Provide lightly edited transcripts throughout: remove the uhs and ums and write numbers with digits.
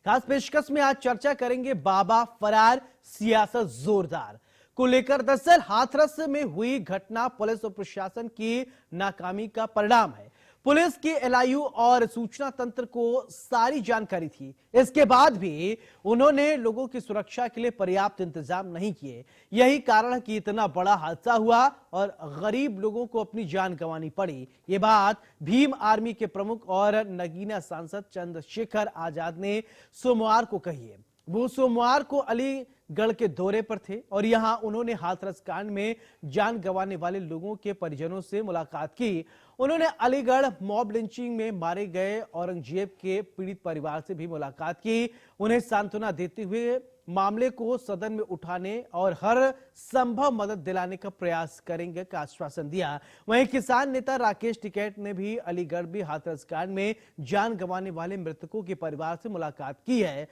खास पेशकश में आज चर्चा करेंगे बाबा फरार, सियासत जोरदार को लेकर। दरअसल हाथरस में हुई घटना पुलिस और प्रशासन की नाकामी का परिणाम है। पुलिस की एलआईयू और सूचना तंत्र को सारी जानकारी थी, इसके बाद भी उन्होंने लोगों की सुरक्षा के लिए पर्याप्त इंतजाम नहीं किए। यही कारण है कि इतना बड़ा हादसा हुआ और गरीब लोगों को अपनी जान गंवानी पड़ी। ये बात भीम आर्मी के प्रमुख और नगीना सांसद चंद्रशेखर आजाद ने सोमवार को कही है। वो सोमवार को अलीगढ़ के दौरे पर थे और यहां उन्होंने हाथरस कांड में जान गंवाने वाले लोगों के परिजनों से मुलाकात की। उन्होंने अलीगढ़ मॉब लिंचिंग में मारे गए औरंगजेब के पीड़ित परिवार से भी मुलाकात की। उन्हें सांत्वना देते हुए मामले को सदन में उठाने और हर संभव मदद दिलाने का प्रयास करेंगे का आश्वासन दिया। वहीं किसान नेता राकेश टिकैत ने भी अलीगढ़ में हाथरस कांड में जान गंवाने वाले मृतकों के परिवार से मुलाकात की है।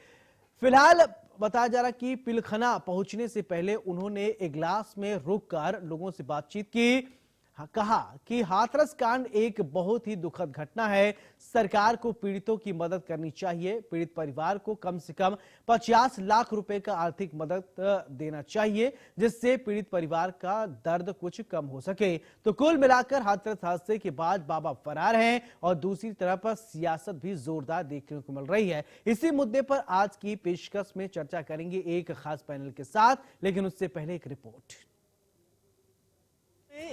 फिलहाल बताया जा रहा कि पिलखना पहुंचने से पहले उन्होंने इजलास में रुककर लोगों से बातचीत की। कहा कि हाथरस कांड एक बहुत ही दुखद घटना है। सरकार को पीड़ितों की मदद करनी चाहिए। पीड़ित परिवार को कम से कम 50 लाख रुपए का आर्थिक मदद देना चाहिए, जिससे पीड़ित परिवार का दर्द कुछ कम हो सके। तो कुल मिलाकर हाथरस हादसे के बाद बाबा फरार हैं और दूसरी तरफ सियासत भी जोरदार देखने को मिल रही है। इसी मुद्दे पर आज की पेशकश में चर्चा करेंगे एक खास पैनल के साथ, लेकिन उससे पहले एक रिपोर्ट।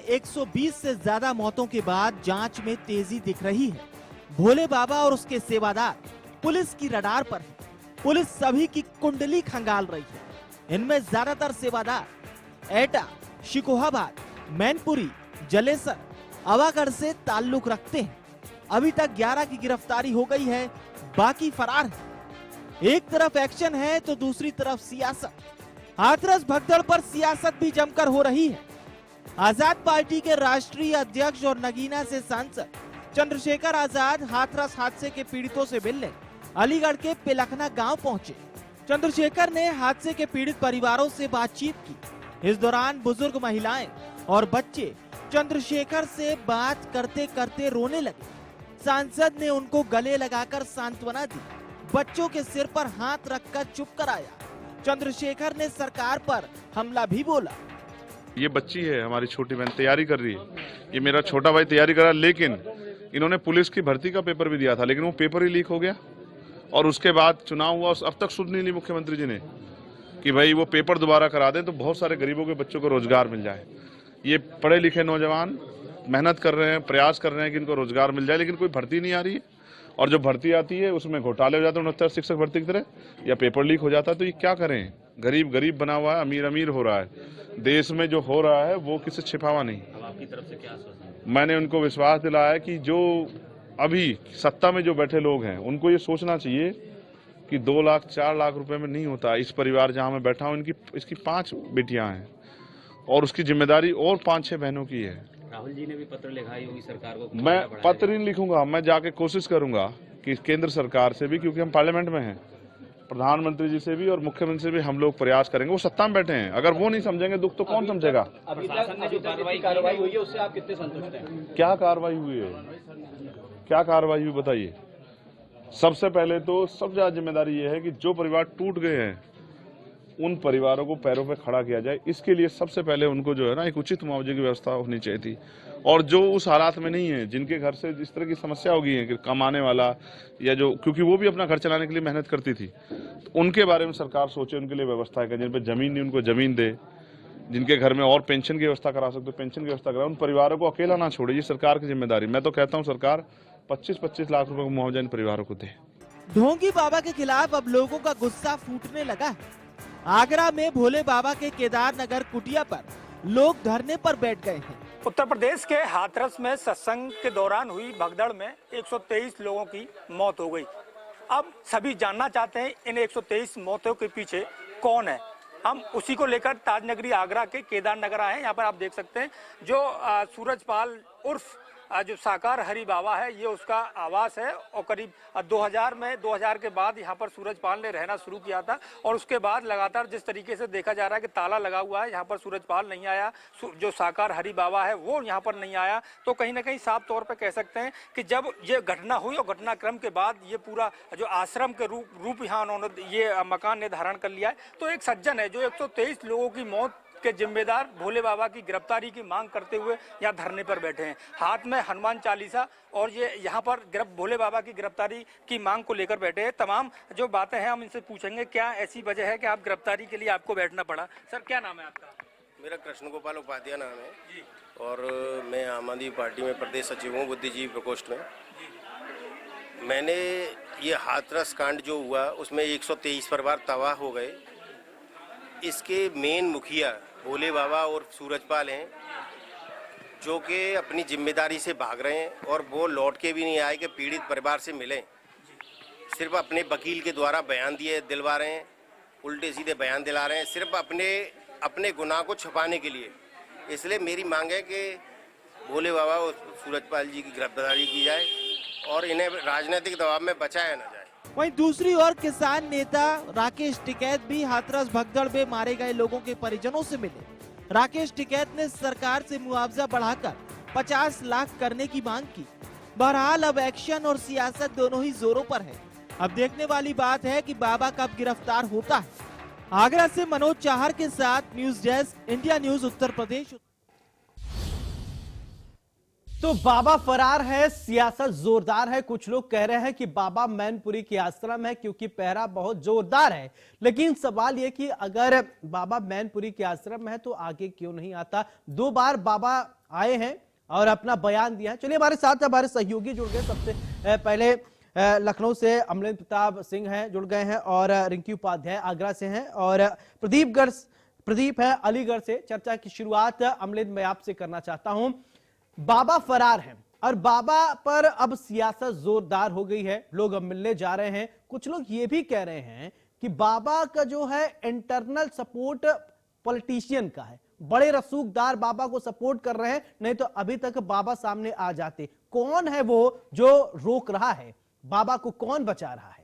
120 से ज्यादा मौतों के बाद जांच में तेजी दिख रही है। भोले बाबा और उसके सेवादार पुलिस की रडार पर है। पुलिस सभी की कुंडली खंगाल रही है। इनमें ज्यादातर सेवादार एटा, शिकोहाबाद, मैनपुरी, जलेसर, अवागढ़ से ताल्लुक रखते हैं। अभी तक 11 की गिरफ्तारी हो गई है, बाकी फरार है। एक तरफ एक्शन है तो दूसरी तरफ सियासत। हाथरस भगदड़ पर सियासत भी जमकर हो रही है। आजाद पार्टी के राष्ट्रीय अध्यक्ष और नगीना से सांसद चंद्रशेखर आजाद हाथरस हादसे के पीड़ितों से मिलने अलीगढ़ के पिलखना गांव पहुंचे। चंद्रशेखर ने हादसे के पीड़ित परिवारों से बातचीत की। इस दौरान बुजुर्ग महिलाएं और बच्चे चंद्रशेखर से बात करते करते रोने लगे। सांसद ने उनको गले लगाकर सांत्वना दी। बच्चों के सिर पर हाथ रखकर चुप कराया। चंद्रशेखर ने सरकार पर हमला भी बोला। ये बच्ची है हमारी छोटी बहन, तैयारी कर रही है। ये मेरा छोटा भाई तैयारी कर रहा है, लेकिन इन्होंने पुलिस की भर्ती का पेपर भी दिया था, लेकिन वो पेपर ही लीक हो गया और उसके बाद चुनाव हुआ। अब तक सुध नहीं ली मुख्यमंत्री जी ने कि भाई वो पेपर दोबारा करा दें तो बहुत सारे गरीबों के बच्चों को रोजगार मिल जाए। ये पढ़े लिखे नौजवान मेहनत कर रहे हैं, प्रयास कर रहे हैं कि इनको रोजगार मिल जाए, लेकिन कोई भर्ती नहीं आ रही है। और जो भर्ती आती है उसमें घोटाले हो जाते हैं 69 शिक्षक भर्ती की तरह, या पेपर लीक हो जाता है। तो ये क्या करें? गरीब गरीब बना हुआ है, अमीर अमीर हो रहा है। देश में जो हो रहा है वो किसी छिपावा नहीं। अब आपकी तरफ से क्या आश्वासन? मैंने उनको विश्वास दिलाया है कि जो अभी सत्ता में जो बैठे लोग हैं उनको ये सोचना चाहिए कि 2 लाख 4 लाख रुपए में नहीं होता। इस परिवार जहां मैं बैठा हूं इसकी 5 बेटियां हैं और उसकी जिम्मेदारी और 5-6 बहनों की है। राहुल जी ने भी पत्र लिखा होगी सरकार को। मैं पत्र नहीं लिखूंगा, मैं जाके कोशिश करूंगा कि केंद्र सरकार से भी, क्योंकि हम पार्लियामेंट में हैं, प्रधानमंत्री जी से भी और मुख्यमंत्री से भी हम लोग प्रयास करेंगे। वो सत्ता में बैठे हैं, अगर वो नहीं समझेंगे दुख तो कौन समझेगा? प्रशासन ने जो कार्रवाई हुई है उससे आप कितने संतुष्ट हैं? क्या कार्रवाई हुई है? क्या कार्रवाई हुई बताइए। सबसे पहले तो सबसे ज्यादा जिम्मेदारी ये है कि जो परिवार टूट गए हैं उन परिवारों को पैरों पे खड़ा किया जाए। इसके लिए सबसे पहले उनको जो है ना एक उचित मुआवजे की व्यवस्था होनी चाहिए थी। और जो उस हालात में नहीं है, जिनके घर से जिस तरह की समस्या हो गई है कि कमाने वाला या जो, क्योंकि वो भी अपना घर चलाने के लिए मेहनत करती थी, तो उनके बारे में सरकार सोचे, उनके लिए व्यवस्था करे। जिन पर जमीन नहीं उनको जमीन दे, जिनके घर में और पेंशन की व्यवस्था करा सकते पेंशन की व्यवस्था कराए। उन परिवारों को अकेला ना छोड़े, ये सरकार की जिम्मेदारी। मैं तो कहता हूँ सरकार 25-25 लाख रुपए का मुआवजा इन परिवारों को दे। ढोंगी बाबा के खिलाफ अब लोगों का गुस्सा फूटने लगा है। आगरा में भोले बाबा के केदारनगर कुटिया पर लोग धरने पर बैठ गए हैं। उत्तर प्रदेश के हाथरस में सत्संग के दौरान हुई भगदड़ में 123 लोगों की मौत हो गई। अब सभी जानना चाहते हैं इन 123 मौतों के पीछे कौन है। हम उसी को लेकर ताजनगरी आगरा के केदारनगर आए हैं। यहाँ पर आप देख सकते हैं जो सूरजपाल उर्फ जो साकार हरि बाबा है ये उसका आवास है और करीब 2000 के बाद यहाँ पर सूरजपाल ने रहना शुरू किया था और उसके बाद लगातार जिस तरीके से देखा जा रहा है कि ताला लगा हुआ है, यहाँ पर सूरजपाल नहीं आया, जो साकार हरि बाबा है वो यहाँ पर नहीं आया, तो कहीं ना कहीं साफ तौर पर कह सकते हैं कि जब ये घटना हुई और घटनाक्रम के बाद ये पूरा जो आश्रम के रूप यहाँ उन्होंने ये मकान ने धारण कर लिया है। तो एक सज्जन है जो 123 लोगों की मौत के जिम्मेदार भोले बाबा की गिरफ्तारी की मांग करते हुए यहाँ धरने पर बैठे हैं, हाथ में हनुमान चालीसा और ये यहाँ पर भोले बाबा की गिरफ्तारी की मांग को लेकर बैठे हैं। तमाम जो बातें हैं हम इनसे पूछेंगे, क्या ऐसी वजह है कि आप गिरफ्तारी के लिए आपको बैठना पड़ा? सर क्या नाम है आपका? मेरा कृष्ण गोपाल उपाध्याय नाम है जी। और मैं आम आदमी पार्टी में प्रदेश सचिव हूँ बुद्धिजीवी प्रकोष्ठ में। मैंने ये हाथरस कांड जो हुआ उसमें 123 परिवार तबाह हो गए। इसके मेन मुखिया भोले बाबा और सूरजपाल हैं जो कि अपनी जिम्मेदारी से भाग रहे हैं और वो लौट के भी नहीं आए कि पीड़ित परिवार से मिलें। सिर्फ अपने वकील के द्वारा बयान दिलवा रहे हैं, उल्टे सीधे बयान दिला रहे हैं सिर्फ अपने गुनाह को छुपाने के लिए। इसलिए मेरी मांग है कि भोले बाबा और सूरजपाल जी की गिरफ्तारी की जाए और इन्हें राजनीतिक दबाव में बचाया न जाए। वहीं दूसरी ओर किसान नेता राकेश टिकैत भी हाथरस भगदड़ में मारे गए लोगों के परिजनों से मिले। राकेश टिकैत ने सरकार से मुआवजा बढ़ाकर 50 लाख करने की मांग की। बहरहाल अब एक्शन और सियासत दोनों ही जोरों पर है। अब देखने वाली बात है कि बाबा कब गिरफ्तार होता है। आगरा से मनोज चाहर के साथ news desk, India news Uttar Pradesh. तो बाबा फरार है, सियासत जोरदार है। कुछ लोग कह रहे हैं कि बाबा मैनपुरी के आश्रम है क्योंकि पहरा बहुत जोरदार है। लेकिन सवाल यह कि अगर बाबा मैनपुरी के आश्रम में है तो आगे क्यों नहीं आता? 2 बार बाबा आए हैं और अपना बयान दिया है। चलिए हमारे साथ हमारे सहयोगी जुड़ गए। सबसे पहले लखनऊ से अमलेंद्र प्रताप सिंह हैं, जुड़ गए हैं, और रिंकी उपाध्याय आगरा से हैं, और प्रदीप है अलीगढ़ से। चर्चा की शुरुआत अमलेंद्र मैं आपसे करना चाहता हूं। बाबा फरार हैं और बाबा पर अब सियासत जोरदार हो गई है, लोग अब मिलने जा रहे हैं। कुछ लोग ये भी कह रहे हैं कि बाबा का जो है इंटरनल सपोर्ट पॉलिटिशियन का है, बड़े रसूखदार बाबा को सपोर्ट कर रहे हैं, नहीं तो अभी तक बाबा सामने आ जाते। कौन है वो जो रोक रहा है बाबा को, कौन बचा रहा है?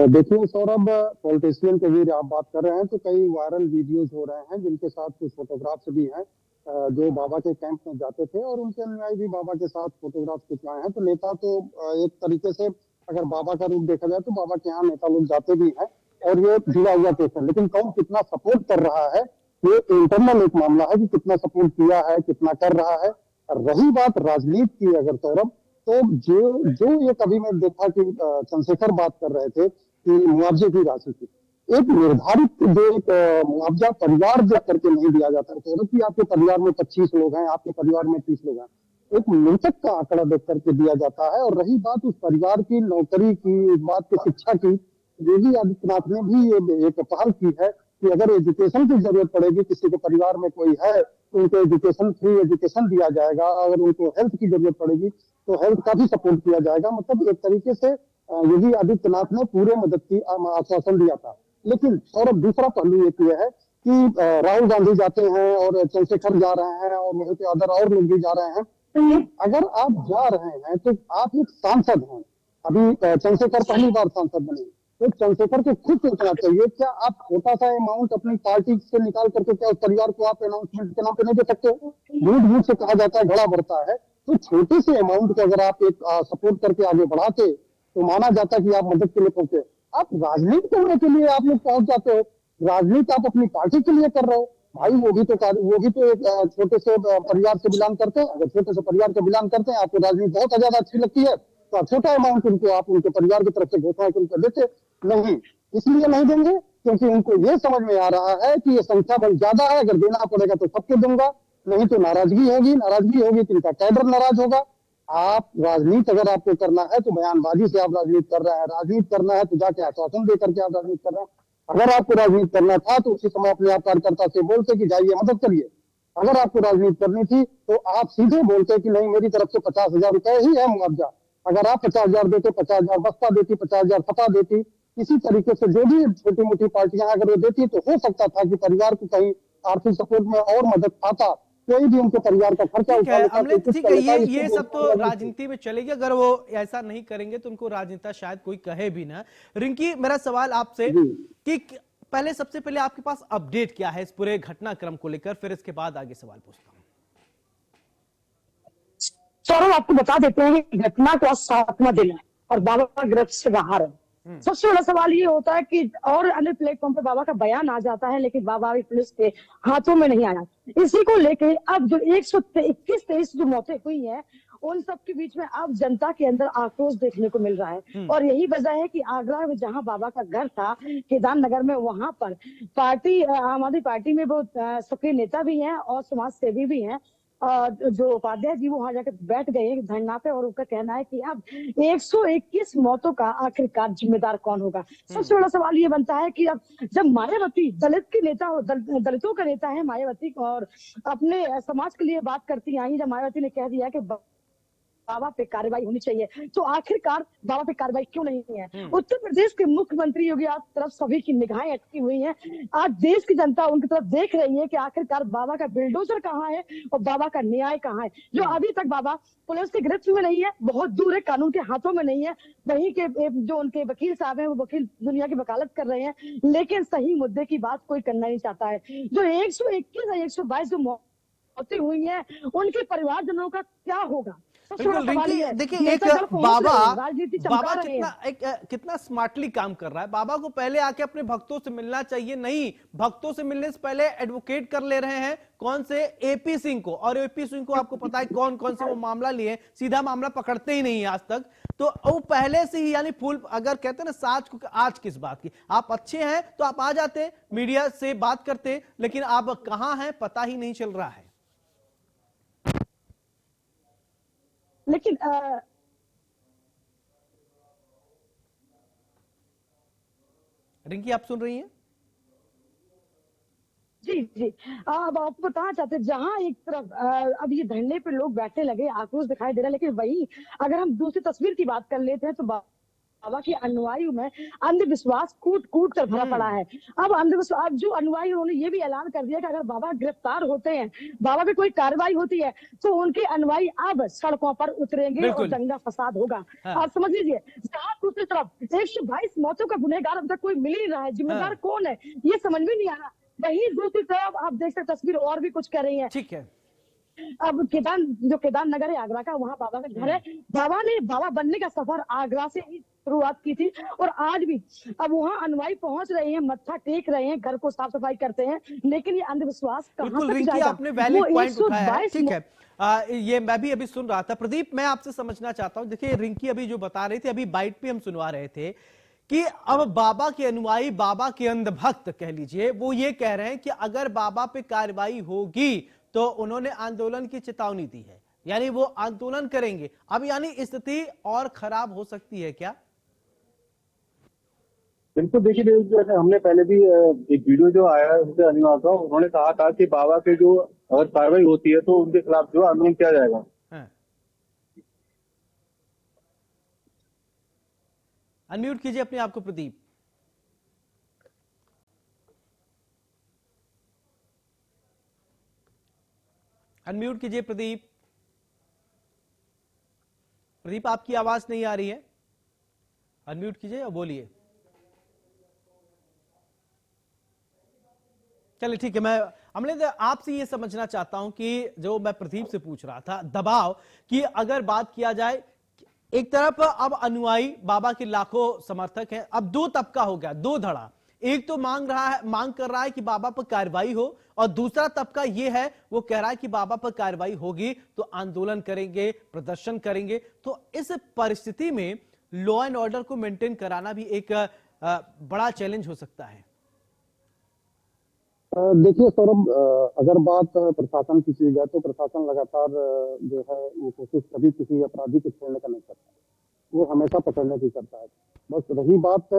देखिए सौरभ, पॉलिटिशियन के भी आप बात कर रहे हैं तो कई वायरल वीडियोस हो रहे हैं जिनके साथ कुछ फोटोग्राफ्स भी हैं जो बाबा के कैंप में जाते थे और उनके अनुयायी भी बाबा के साथ फोटोग्राफ खिंचवाए हैं। तो नेता तो एक तरीके से अगर बाबा का रूप देखा जाए तो बाबा के यहाँ नेता लोग जाते भी हैं और ये जुड़ा हुआ केस है। लेकिन कौन कितना सपोर्ट कर रहा है ये इंटरनल एक मामला है कि कितना सपोर्ट किया है, कितना कर रहा है। रही बात राजनीति की अगर सौरभ, तो जो ये कभी मैं देखा कि चंद्रशेखर बात कर रहे थे कि मुआवजे की राशि की एक निर्धारित जो एक मुआवजा परिवार जब करके नहीं दिया जाता है, तो कि आपके परिवार में 25 लोग हैं, आपके परिवार में 30 लोग हैं, एक मृतक का आंकड़ा देख करके दिया जाता है। और रही बात उस परिवार की नौकरी की, इस बात की शिक्षा की, योगी आदित्यनाथ ने भी ये एक पहल की है कि अगर एजुकेशन की जरूरत पड़ेगी, किसी के परिवार में कोई है तो उनको एजुकेशन, फ्री एजुकेशन दिया जाएगा। अगर उनको हेल्थ की जरूरत पड़ेगी तो हेल्थ का भी सपोर्ट किया जाएगा। मतलब एक तरीके से योगी आदित्यनाथ ने पूरे मदद की आश्वासन दिया था। लेकिन और दूसरा पहलू एक ये है कि राहुल गांधी जाते हैं और चंद्रशेखर जा रहे हैं और वहीं पे अदर और लोग भी जा रहे हैं। तो अगर आप जा रहे हैं तो आप एक सांसद हैं। अभी चंद्रशेखर पहली बार सांसद बने, तो चंद्रशेखर को खुद सोचना चाहिए, क्या आप छोटा सा अमाउंट अपनी पार्टी से निकाल करके क्या उस परिवार को आप अनाउंसमेंट के नाम पे नहीं दे सकते? झूठ से कहा जाता है घड़ा भरता है। तो छोटे से अमाउंट को अगर आप एक सपोर्ट करके आगे बढ़ाते तो माना जाता है कि आप मदद के लिए पहुंचे। आप राजनीति करने के लिए आप लोग पहुंच जाते हो, राजनीति आप अपनी पार्टी के लिए कर रहे हो। भाई वो भी तो एक छोटे से परिवार से बिलोंग करते हैं। अगर छोटे से परिवार से बिलोंग करते हैं, आपको राजनीति बहुत ज्यादा अच्छी लगती है तो आप छोटा अमाउंट उनको आप उनके परिवार की तरफ से घोषणा उनको देते नहीं। इसलिए नहीं देंगे क्योंकि उनको ये समझ में आ रहा है कि ये संख्या बहुत ज्यादा है, अगर देना पड़ेगा तो सबको दूंगा, नहीं तो नाराजगी होगी तो इनका कैडर नाराज होगा। आप राजनीति अगर आपको करना है तो बयानबाजी से आप राजनीति कर रहे हैं, राजनीति करना है तो जाके आश्वासन देकर के आप राजनीति कर रहे हैं। अगर आपको राजनीति करना था तो उसी समय अपने आप कार्यकर्ता से बोलते कि जाइए मदद करिए। अगर आपको राजनीति करनी थी तो आप सीधे बोलते कि नहीं मेरी तरफ से 50,000 रुपए ही है मुआवजा। अगर आप 50,000 देते, 50,000 बसपा देती, 50,000 सपा देती, इसी तरीके से जो भी छोटी मोटी पार्टियां अगर वो देती तो हो सकता था कि परिवार को कहीं आर्थिक सपोर्ट में और मदद आता। कोई भी उनके परिवार का खर्चा ठीक उठा है लेता अमलेख, कुछ ठीक कर है, लेता, ये इसको सब तो बोलते हैं राजनीति में चलेगी। अगर वो ऐसा नहीं करेंगे तो उनको राजनेता शायद कोई कहे भी ना। रिंकी, मेरा सवाल आपसे जी। कि पहले, सबसे पहले आपके पास अपडेट क्या है इस पूरे घटनाक्रम को लेकर, फिर इसके बाद आगे सवाल पूछता हूं। सौरभ, आपको बता देते हैं कि घटना का 7वां दिन है और बाबा गिरफ्त से बाहर है। सबसे बड़ा सवाल ये होता है कि और अन्य प्लेटफॉर्म पर बाबा का बयान आ जाता है, लेकिन बाबा अभी पुलिस के हाथों में नहीं आया। इसी को लेके अब जो 121-23 जो मौतें हुई हैं, उन सब के बीच में अब जनता के अंदर आक्रोश देखने को मिल रहा है। और यही वजह है कि आगरा में जहां बाबा का घर था, केदार नगर में, वहां पर पार्टी, आम आदमी पार्टी में वो सक्रिय नेता भी हैं और समाज सेवी भी हैं, जो उपाध्याय जी, वो वहां जाकर बैठ गए हैं धरना पे। और उनका कहना है कि अब 121 मौतों का आखिरकार जिम्मेदार कौन होगा। सबसे बड़ा सवाल ये बनता है कि अब जब मायावती दलित की नेता, दलितों का नेता है मायावती, और अपने समाज के लिए बात करती आई, जब मायावती ने कह दिया कि बाबा पे कार्रवाई होनी चाहिए, तो आखिरकार बाबा पे कार्रवाई क्यों नहीं है? उत्तर प्रदेश के मुख्यमंत्री योगी आदित्यनाथ तरफ सभी की निगाहें अटकी हुई हैं। आज देश की जनता उनकी तरफ देख रही है कि आखिरकार बाबा का बिल्डोजर कहाँ है और बाबा का न्याय कहाँ है। जो अभी तक बाबा पुलिस की गिरफ्त में नहीं है, बहुत दूर है, कानून के हाथों में नहीं है। वहीं के जो उनके वकील साहब हैं, वो वकील दुनिया की वकालत कर रहे हैं, लेकिन सही मुद्दे की बात कोई करना नहीं चाहता है। जो 121 या 122 जो मौतें हुई हैं, उनके परिवारजनों का क्या होगा? बिल्कुल रिंकी, देखिए एक बाबा कितना स्मार्टली काम कर रहा है। बाबा को पहले आके अपने भक्तों से मिलना चाहिए, नहीं, भक्तों से मिलने से पहले एडवोकेट कर ले रहे हैं कौन से, एपी सिंह को। और एपी सिंह को आपको पता है कौन कौन से वो मामला लिए, सीधा मामला पकड़ते ही नहीं है आज तक। तो वो पहले से ही, यानी फुल, अगर कहते हैं ना साज को, आज किस बात की, आप अच्छे हैं तो आप आ जाते, मीडिया से बात करते, लेकिन आप कहां हैं पता ही नहीं चल रहा है। लेकिन रिंकी, आप सुन रही हैं? जी जी, अब आपको बताना चाहते हैं, जहां एक तरफ अब ये धरने पे लोग बैठने लगे, आक्रोश दिखाई दे रहा है, लेकिन वही अगर हम दूसरी तस्वीर की बात कर लेते हैं तो बाबा के अनुयायियों में अंधविश्वास कूट कूट कर भरा पड़ा है। अब अंधविश्वास, जो अनुयायी, उन्होंने ये भी ऐलान कर दिया कि अगर बाबा गिरफ्तार होते हैं, बाबा पे कोई कार्रवाई होती है, तो उनके अनुयायी अब सड़कों पर उतरेंगे और दंगा फसाद होगा। आप समझ लीजिए, जहां दूसरी तरफ 122 मौतों का गुनहगार अब तक कोई मिल ही रहा है, जिम्मेदार कौन है ये समझ में नहीं आ रहा। वहीं दूसरी तरफ आप देख सकते, तस्वीर और भी कुछ कर रही है। ठीक है, अब केदार नगर है आगरा का, वहाँ बाबा का घर है। बाबा बनने का सफर आगरा से ही शुरुआत की थी, और आज भी अब वहाँ अनुयायी पहुंच रहे हैं, मत्था टेक रहे हैं, घर को साफ सफाई करते हैं, लेकिन ये अंधविश्वास कहाँ तक जाएगा? आपने वैलिड पॉइंट उठाया है, ठीक है। ये मैं भी अभी सुन रहा था। प्रदीप, मैं आपसे समझना चाहता हूं, देखिए रिंकी अभी जो बता रही थी, अभी बाइट पे हम सुनवा रहे थे कि अब बाबा के अनुयायी, बाबा के अंधभक्त कह लीजिए, वो ये कह रहे हैं कि अगर बाबा पे कार्रवाई होगी तो उन्होंने आंदोलन की चेतावनी दी है, यानी वो आंदोलन करेंगे। अब यानी स्थिति और खराब हो सकती है क्या? बिल्कुल, देखिए जैसे हमने पहले भी एक वीडियो जो आया है उससे अनिवार्य था, उन्होंने कहा था कि बाबा के जो अगर कार्रवाई होती है तो उनके खिलाफ जो आंदोलन किया जाएगा। अनम्यूट कीजिए अपने आप को प्रदीप। अनम्यूट कीजिए प्रदीप। प्रदीप, आपकी आवाज नहीं आ रही है, अनम्यूट कीजिए और बोलिए। चलिए ठीक है, मैं अमलेख आपसे ये समझना चाहता हूं कि जो मैं प्रदीप से पूछ रहा था, दबाव की अगर बात किया जाए, एक तरफ अब अनुयायी, बाबा के लाखों समर्थक हैं, अब दो तबका हो गया, दो धड़ा। एक तो मांग कर रहा है कि बाबा पर कार्रवाई हो, और दूसरा तबका ये है, वो कह रहा है कि बाबा पर कार्रवाई होगी तो आंदोलन करेंगे, प्रदर्शन करेंगे। तो इस परिस्थिति में लॉ एंड ऑर्डर को मेंटेन कराना भी एक बड़ा चैलेंज हो सकता है। देखिए सौरभ, अगर बात प्रशासन की की जाए तो प्रशासन लगातार जो है वो कोशिश कभी किसी अपराधी को छोड़ने का नहीं करता, वो हमेशा पकड़ने की करता है। बस रही बात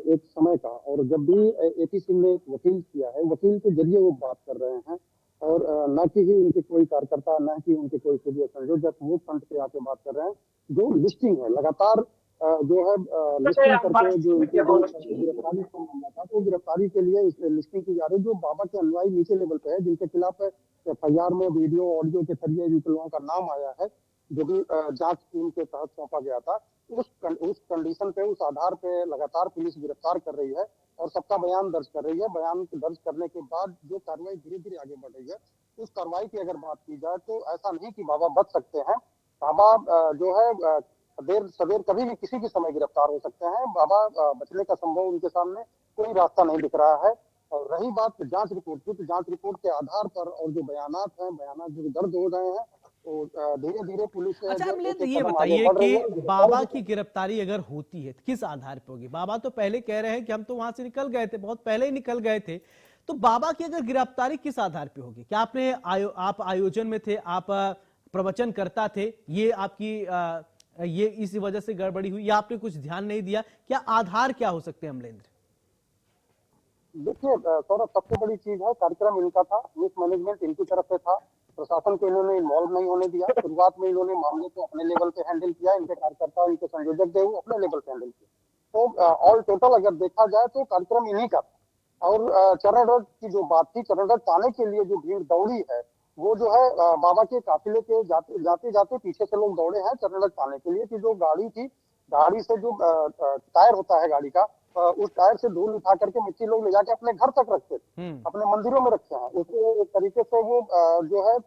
एक समय का, और जब भी एपी सिंह ने एक वकील किया है, वकील के जरिए वो बात कर रहे हैं, और न कि ही उनके कोई कार्यकर्ता, न कि उनके कोई संयोजक वो फ्रंट पे आके बात कर रहे हैं। जो लिस्टिंग है लगातार जो है लिस्टिंग करके जो गिरफ्तारी का मामला था, तो गिरफ्तारी के लिए लिस्टिंग की जा रही है। जो बाबा के अनुयायी नीचे लेवल पे है, जिनके खिलाफ एफआईआर में वीडियो ऑडियो के जरिए जिन लोगों का नाम आया है, जो भी जांच टीम के तहत सौंपा गया था, उस कंडीशन पे, उस आधार पे लगातार पुलिस गिरफ्तार कर रही है और सबका बयान दर्ज कर रही है। बयान दर्ज करने के बाद जो कार्रवाई धीरे धीरे आगे बढ़ रही है, उस कार्रवाई की अगर बात की जाए तो ऐसा नहीं कि बाबा बच सकते हैं। बाबा जो है देर सवेर कभी भी किसी भी समय गिरफ्तार हो सकते हैं। बाबा बचने का संभव उनके सामने कोई रास्ता नहीं दिख रहा है। और रही बात जांच रिपोर्ट की, तो जांच रिपोर्ट के आधार पर और जो बयानात हैं, बयानात जो दर्ज हो रहे हैं, तो धीरे धीरे पुलिस अच्छा मिलिंद, ये बताइए कि बाबा की गिरफ्तारी अगर होती है तो किस आधार पर होगी? बाबा तो पहले कह रहे हैं कि हम तो वहां से निकल गए थे, बहुत पहले ही निकल गए थे। तो बाबा की अगर गिरफ्तारी किस आधार पे होगी? क्या आप आयोजन में थे, आप प्रवचन करता थे, ये आपकी ये इसी वजह से गड़बड़ी हुई या आपने कुछ ध्यान नहीं दिया? क्या आधार क्या हो सकते हैं अमलेंद्र? देखिए सौरभ, सबसे बड़ी चीज है, कार्यक्रम इनका था, मिस मैनेजमेंट इनकी तरफ से था, प्रशासन को इन्होंने इन्वॉल्व नहीं होने दिया। शुरुआत में इन्होंने मामले को अपने लेवल पे हैंडल किया, इनके कार्यकर्ता, इनके संयोजक थे, वो अपने लेवल पे हैंडल किया। तो ऑल टोटल अगर देखा जाए तो कार्यक्रम इन्हीं का था। और चरण रथ की जो बात थी, चरण रथ पाने के लिए जो भीड़ दौड़ी है, वो जो है बाबा के काफिले के जाते जाते पीछे से लोग दौड़े हैं चरण रथ पाने के लिए। कि जो गाड़ी थी, गाड़ी से जो टायर होता है गाड़ी का, उस टायर से धूल उठा करके मिट्टी लोग ले जाके अपने घर तक रखते थे, अपने मंदिरों में रखे हैं। उसको एक तरीके से वो जो है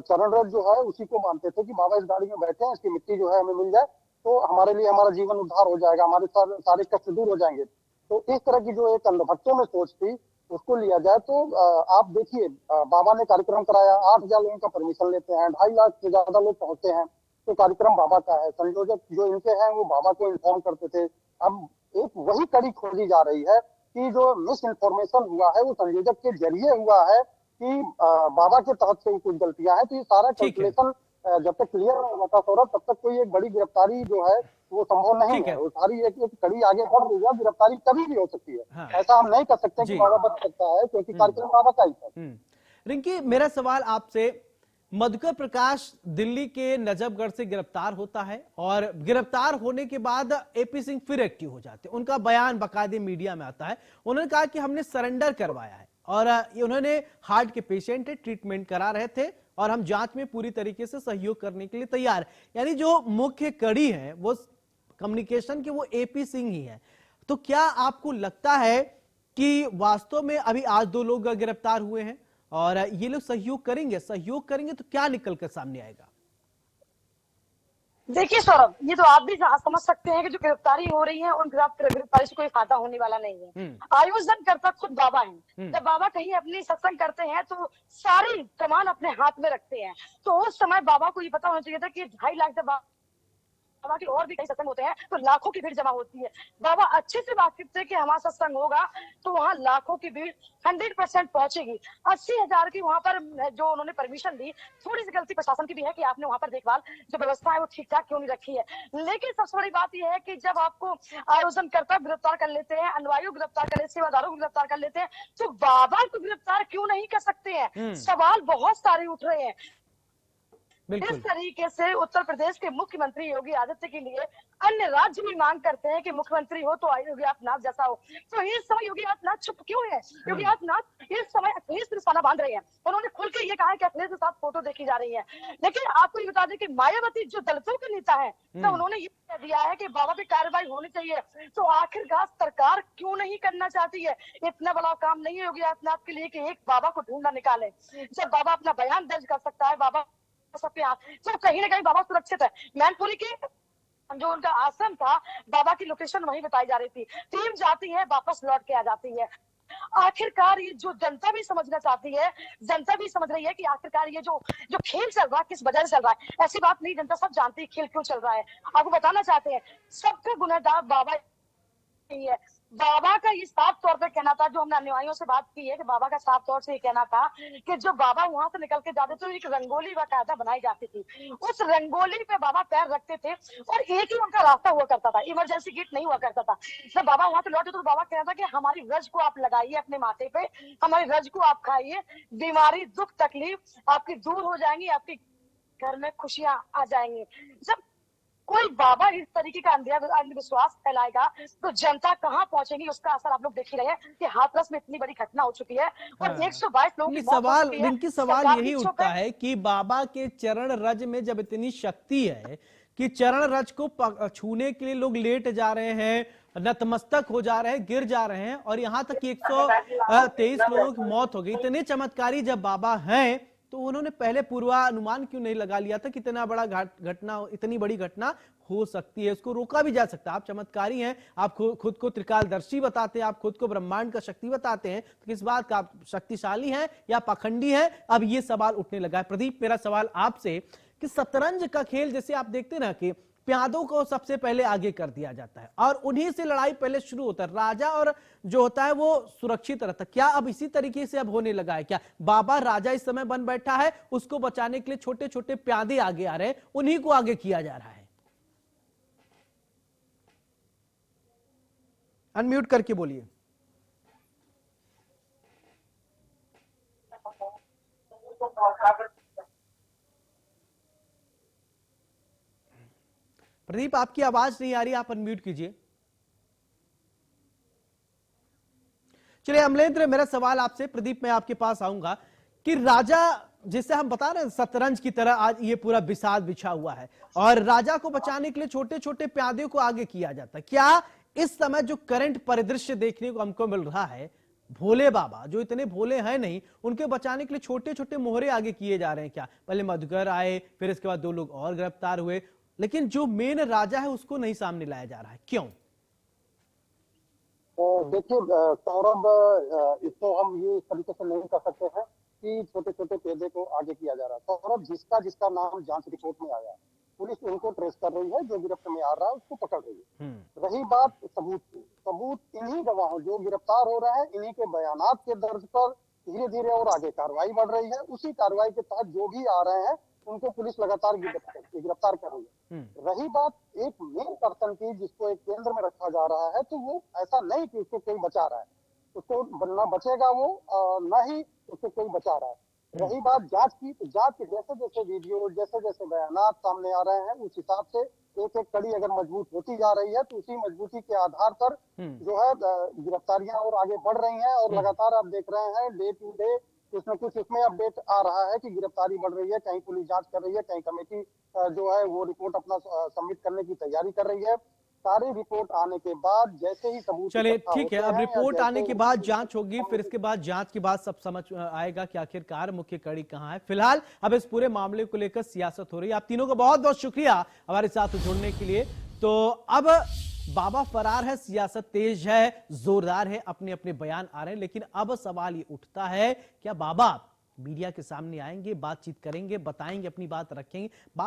चरण रथ जो है उसी को मानते थे कि बाबा इस गाड़ी में बैठे हैं, इसकी मिट्टी जो है हमें मिल जाए तो हमारे लिए हमारा जीवन उद्धार हो जाएगा, हमारे सारे कष्ट दूर हो जाएंगे। तो इस तरह की जो एक अंधभक्तों में सोच थी, उसको लिया जाए तो आप देखिए, बाबा ने कार्यक्रम कराया, 8,000 लोगों का परमिशन लेते हैं, 2.5 लाख से ज्यादा लोग पहुंचे हैं, तो कार्यक्रम बाबा का है। संयोजक जो इनके हैं वो बाबा को इन्फॉर्म करते थे। अब एक वही कड़ी खोजी जा रही है कि जो मिस इन्फॉर्मेशन हुआ है वो संयोजक के जरिए हुआ है कि बाबा के तहत से कुछ गलतियां हैं। तो ये सारा कैलकुलेशन जब तक क्लियर नहीं होता सौरभ, तब तक कोई एक बड़ी गिरफ्तारी जो है वो संभव नहीं है। वो सारी एक कड़ी आगे बढ़ रही है, गिरफ्तारी कभी भी हो सकती है। हाँ। ऐसा हम नहीं कर सकते कि बाबा बच सकता है, क्योंकि कार्यक्रम बाबा का ही है। रिंकी, मेरा सवाल आपसे, मधुकर प्रकाश दिल्ली के नजफगढ़ से गिरफ्तार होता है और गिरफ्तार होने के बाद एपी सिंह फिर एक्टिव हो जाते हैं। उनका बयान बाकायदे मीडिया में आता है, उन्होंने कहा कि हमने सरेंडर करवाया है और उन्होंने हार्ट के पेशेंट है, ट्रीटमेंट करा रहे थे और हम जांच में पूरी तरीके से सहयोग करने के लिए तैयार। यानी जो मुख्य कड़ी है वो कम्युनिकेशन की, वो एपी सिंह ही है। तो क्या आपको लगता है कि वास्तव में अभी आज 2 लोग गिरफ्तार हुए हैं और ये लोग सहयोग करेंगे तो क्या निकल कर सामने आएगा? देखिए सौरभ, ये तो आप भी समझ सकते हैं कि जो गिरफ्तारी हो रही है उन गिरफ्तारी से कोई फायदा होने वाला नहीं है। आयोजन करता खुद बाबा है। जब बाबा कहीं अपनी सत्संग करते हैं तो सारी कमान अपने हाथ में रखते हैं। तो उस समय बाबा को ये पता होना चाहिए था कि 2.5 लाख जब बाबा के और भी कई सत्संग होते हैं तो लाखों की भीड़ जमा होती है। बाबा अच्छे से वाकिफ थे कि हमारा सत्संग होगा तो वहाँ लाखों की भीड़ 100% पहुंचेगी। 80,000 की वहां पर जो उन्होंने परमिशन दी, थोड़ी सी गलती प्रशासन की भी है कि आपने वहां पर देखभाल जो व्यवस्था है वो ठीक ठाक क्यों नहीं रखी है। लेकिन सबसे बड़ी बात यह है कि जब आपको आयोजन करता गिरफ्तार कर लेते हैं, अनुयायियों को गिरफ्तार कर लेते हैं, सेवादारों को गिरफ्तार कर लेते हैं, तो बाबा को गिरफ्तार क्यों नहीं कर सकते हैं? सवाल बहुत सारे उठ रहे हैं। इस तरीके से उत्तर प्रदेश के मुख्यमंत्री योगी आदित्य के लिए अन्य राज्य भी मांग करते हैं कि मुख्यमंत्री हो तो योगी आदित्यनाथ जैसा हो। तो इस समय योगी आदित्यनाथ चुप क्यों है? योगी आदित्यनाथ इस समय अखिलेश पर निशाना बांध रहे हैं। उन्होंने खुल के ये कहा है कि अखिलेश के साथ फोटो देखी जा रही है। लेकिन आपको ये बता दें कि मायावती जो दलितों के नेता है, तो उन्होंने ये कह दिया है कि बाबा पे कार्रवाई होनी चाहिए। तो आखिरकार सरकार क्यों नहीं करना चाहती है? इतना बड़ा काम नहीं है योगी आदित्यनाथ के लिए कि एक बाबा को ढूंढना निकाले। जब बाबा अपना बयान दर्ज कर सकता है, बाबा सबके हाथ, तो कहीं ना कहीं बाबा सुरक्षित है। मैनपुरी के जो उनका आश्रम था, बाबा की लोकेशन वहीं बताई जा रही थी। टीम जाती है, वापस लौट के आ जाती है। आखिरकार ये जो जनता भी समझना चाहती है, जनता भी समझ रही है कि आखिरकार ये जो खेल चल रहा है किस वजह से चल रहा है। ऐसी बात नहीं, जनता सब जानती है खेल क्यों चल रहा है। आपको बताना चाहते हैं, सबका गुनहगार बाबा ही है। बाबा का ये साफ तौर पे कहना था, जो हमने अनुयायियों से बात की है, कि बाबा का साफ तौर से ये कहना था कि जो बाबा वहां से निकल के जाते थे, एक रंगोली बाकायदा बनाई जाती थी, उस रंगोली पे बाबा पैर रखते थे और एक ही उनका रास्ता हुआ करता था, इमरजेंसी गेट नहीं हुआ करता था। जब बाबा वहां से लौटे तो बाबा कहना था कि हमारी रज को आप लगाइए अपने माथे पे, हमारी रज को आप खाइए, बीमारी दुख तकलीफ आपकी दूर हो जाएंगी, आपके घर में खुशियां आ जाएंगी। जब कोई बाबा इस तरीके का अंधविश्वास फैलाएगा तो जनता कहाँ पहुंचेगी, उसका असर आप लोग देख ही रहे हैं कि हाथरस में इतनी बड़ी घटना हो चुकी है और हाँ। 122 लोगों की मौत हो सवाल चुकी है। रिंकी, सवाल सरकार यही की चुप उठता है। है कि बाबा के चरण रज में जब इतनी शक्ति है कि चरण रज को छूने के लिए लोग लेट जा रहे हैं, नतमस्तक हो जा रहे हैं, गिर जा रहे हैं, और यहाँ तक कि 123 लोगों की मौत हो गई। इतने चमत्कारी जब बाबा हैं तो उन्होंने पहले पूर्वानुमान क्यों नहीं लगा लिया था कि इतना बड़ा घटना, इतनी बड़ी घटना हो सकती है, इसको रोका भी जा सकता है। आप चमत्कारी हैं, आप खुद को त्रिकालदर्शी बताते हैं, आप खुद को ब्रह्मांड का शक्ति बताते हैं, तो किस बात का आप शक्तिशाली हैं या पाखंडी हैं? अब ये सवाल उठने लगा है। प्रदीप, मेरा सवाल आपसे कि शतरंज का खेल जैसे आप देखते ना कि प्यादों को सबसे पहले आगे कर दिया जाता है और उन्हीं से लड़ाई पहले शुरू होता है, राजा और जो होता है वो सुरक्षित रहता है। क्या अब इसी तरीके से अब होने लगा है? क्या बाबा राजा इस समय बन बैठा है, उसको बचाने के लिए छोटे छोटे प्यादे आगे आ रहे हैं, उन्हीं को आगे किया जा रहा है? अनम्यूट करके बोलिए। प्रदीप, आपकी आवाज नहीं आ रही, आप अनम्यूट कीजिए। चलिए अमलेंद्र, मेरा सवाल आपसे, प्रदीप मैं आपके पास आऊंगा कि राजा जिसे हम बता रहे हैं शतरंज की तरह आज ये पूरा बिसात बिछा हुआ है और राजा को बचाने के लिए छोटे छोटे प्यादे को आगे किया जाता है। क्या इस समय जो करंट परिदृश्य देखने को हमको मिल रहा है, भोले बाबा जो इतने भोले हैं नहीं, उनके बचाने के लिए छोटे छोटे मोहरे आगे किए जा रहे हैं? क्या पहले मधुकर आए, फिर इसके बाद 2 लोग और गिरफ्तार हुए, लेकिन जो मेन राजा है उसको नहीं सामने लाया जा रहा है, क्यों? देखिए सौरभ, इसको हम ये इस तरीके से नहीं कर सकते हैं कि छोटे छोटे पेदे को आगे किया जा रहा है। सौरभ, जिसका जिसका नाम जांच रिपोर्ट में आया, पुलिस उनको ट्रेस कर रही है, जो गिरफ्त में आ रहा है उसको पकड़ रही है। रही बात सबूत की, सबूत इन्हीं गवाहों जो गिरफ्तार हो रहे हैं, इन्हीं के बयानात के दर्ज पर धीरे धीरे और आगे कार्रवाई बढ़ रही है। उसी कार्रवाई के तहत जो भी आ रहे हैं उनको पुलिस लगातार गिरफ्तार कर रही है। रही बात एक मेन पर्सन की, जिसको एक केंद्र में रखा जा रहा है, तो वो ऐसा नहीं कि उसको कोई बचा रहा है, उसको बनना बचेगा वो, ना ही उसको कोई बचा रहा है। रही बात जांच की, तो जांच के जैसे जैसे वीडियो, जैसे जैसे बयानात सामने आ रहे हैं, उस हिसाब से एक एक कड़ी अगर मजबूत होती जा रही है तो उसी मजबूती के आधार पर जो है गिरफ्तारियां और आगे बढ़ रही हैं। और लगातार आप देख रहे हैं डे टू डे कुछ न कुछ इसमें अपडेट आ रहा है कि गिरफ्तारी बढ़ रही है, कहीं पुलिस जांच कर रही है, कहीं कमेटी जो है वो रिपोर्ट अपना सबमिट करने की तैयारी कर रही है। सारी रिपोर्ट आने के बाद जैसे ही सबूत, चलिए ठीक है, अब रिपोर्ट आने के बाद जांच होगी, फिर इसके बाद जांच के बाद सब समझ आएगा कि आखिरकार मुख्य कड़ी कहां है। फिलहाल अब इस पूरे मामले को लेकर सियासत हो रही है। आप तीनों का बहुत बहुत शुक्रिया हमारे साथ जुड़ने के लिए। तो अब बाबा फरार है, सियासत तेज है, जोरदार है, अपने अपने बयान आ रहे हैं, लेकिन अब सवाल ये उठता है क्या बाबा मीडिया के सामने आएंगे, बातचीत करेंगे, बताएंगे, अपनी बात रखेंगे?